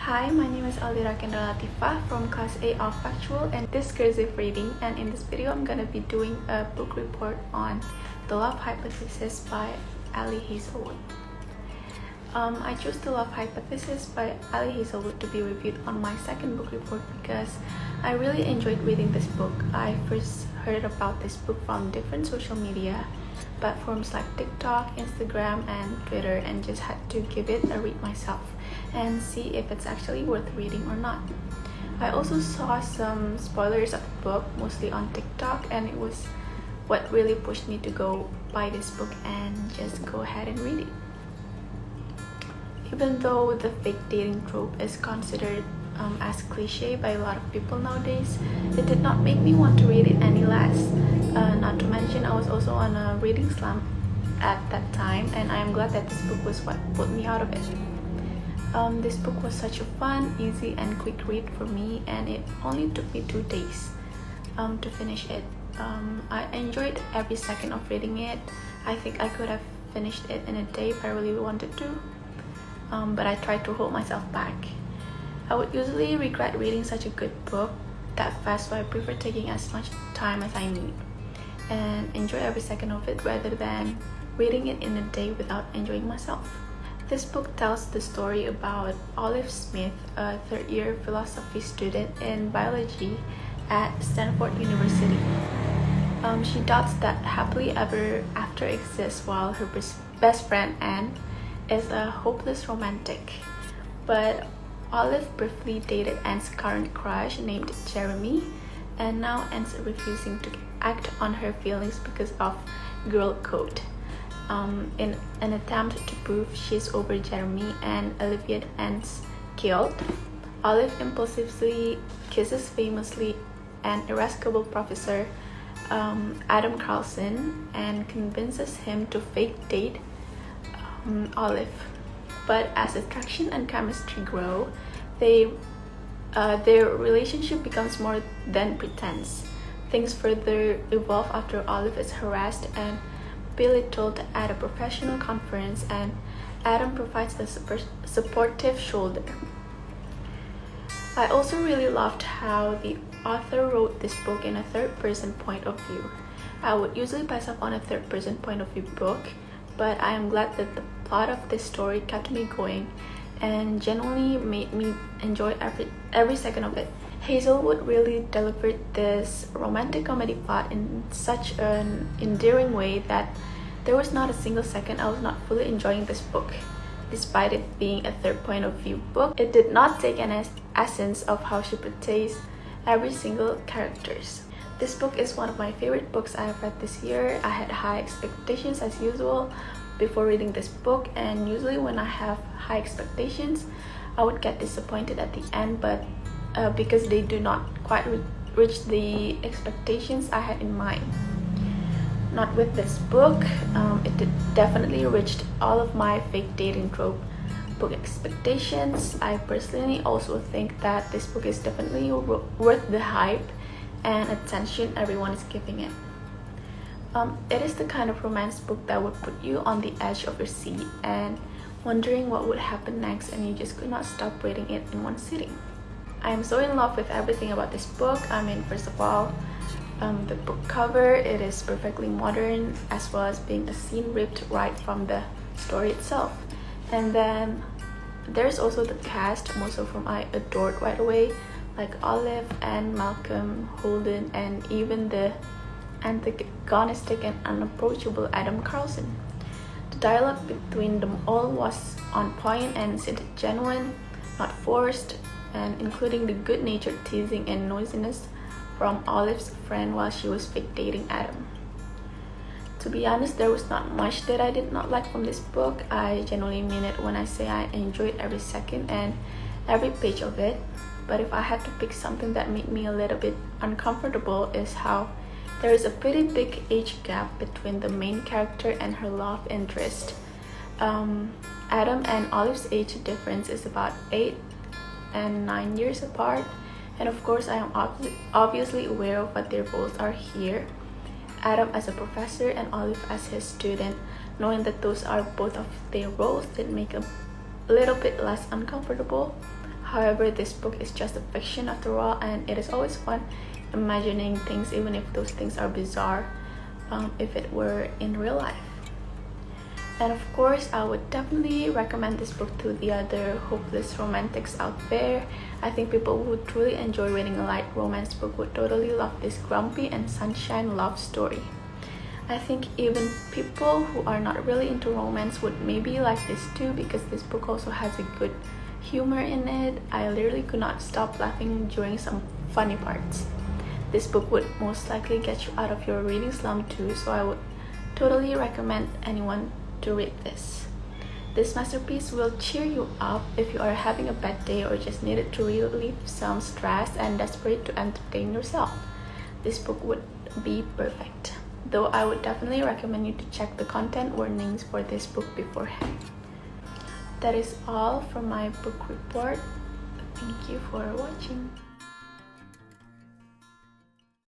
Hi, my name is Aldira Kendra from Class A of Factual and Discursive Reading, and in this video I'm going to be doing a book report on The Love Hypothesis by Ali Hazelwood. I chose The Love Hypothesis by Ali Hazelwood to be reviewed on my second book report because I really enjoyed reading this book. I first heard about this book from different social media platforms like TikTok, Instagram, and Twitter, and just had to give it a read myself and see if it's actually worth reading or not. I also saw some spoilers of the book, mostly on TikTok, and it was what really pushed me to go buy this book and just go ahead and read it. Even though the fake dating trope is considered as cliche by a lot of people nowadays, it did not make me want to read it any less. Not to mention, I was also on a reading slump at that time, and I am glad that this book was what put me out of it. This book was such a fun, easy, and quick read for me, and it only took me 2 days to finish it. I enjoyed every second of reading it. I think I could have finished it in a day if I really wanted to, but I tried to hold myself back. I would usually regret reading such a good book that fast, so I prefer taking as much time as I need and enjoy every second of it rather than reading it in a day without enjoying myself. This book tells the story about Olive Smith, a third-year philosophy student in biology at Stanford University. She doubts that happily ever after exists, while her best friend Anne is a hopeless romantic. But Olive briefly dated Anne's current crush named Jeremy, and now Anne's refusing to act on her feelings because of girl code. In an attempt to prove she's over Jeremy and alleviate Anne's guilt, Olive impulsively kisses famously an irascible professor, Adam Carlson, and convinces him to fake date Olive. But as attraction and chemistry grow, their relationship becomes more than pretense. Things further evolve after Olive is harassed and belittled at a professional conference, and Adam provides a supportive shoulder. I also really loved how the author wrote this book in a third-person point of view. I would usually pass up on a third-person point of view book, but I am glad that the plot of this story kept me going and genuinely made me enjoy every second of it. Hazelwood really delivered this romantic comedy plot in such an endearing way that there was not a single second I was not fully enjoying this book. Despite it being a third point of view book, it did not take an essence of how she portrays every single characters. This book is one of my favorite books I have read this year. I had high expectations as usual before reading this book, and usually when I have high expectations, I would get disappointed at the end, but because they do not quite reach the expectations I had in mind. Not with this book. It definitely reached all of my fake dating trope book expectations. I personally also think that this book is definitely worth the hype and attention everyone is giving it. It is the kind of romance book that would put you on the edge of your seat and wondering what would happen next, and you just could not stop reading it in one sitting. I am so in love with everything about this book. I mean, first of all, the book cover, it is perfectly modern, as well as being a scene ripped right from the story itself. And then there's also the cast, most of whom I adored right away, like Olive and Malcolm, Holden, and even the antagonistic and unapproachable Adam Carlson. The dialogue between them all was on point and seemed genuine, not forced, and including the good-natured teasing and noisiness from Olive's friend while she was fake dating Adam. To be honest, there was not much that I did not like from this book. I genuinely mean it when I say I enjoyed every second and every page of it. But if I had to pick something that made me a little bit uncomfortable, is how there is a pretty big age gap between the main character and her love interest. Adam and Olive's age difference is about 8 and 9 years apart, and of course I am obviously aware of what their roles are here. Adam as a professor and Olive as his student. Knowing that those are both of their roles did make a little bit less uncomfortable. However, this book is just a fiction after all, and it is always fun imagining things, even if those things are bizarre, if it were in real life. And of course, I would definitely recommend this book to the other hopeless romantics out there. I think people who truly enjoy reading a light romance book would totally love this grumpy and sunshine love story. I think even people who are not really into romance would maybe like this too, because this book also has a good humor in it. I literally could not stop laughing during some funny parts. This book would most likely get you out of your reading slump too, so I would totally recommend anyone to read this. This masterpiece will cheer you up if you are having a bad day or just needed to relieve some stress and desperate to entertain yourself. This book would be perfect. Though I would definitely recommend you to check the content warnings for this book beforehand. That is all from my book report. Thank you for watching.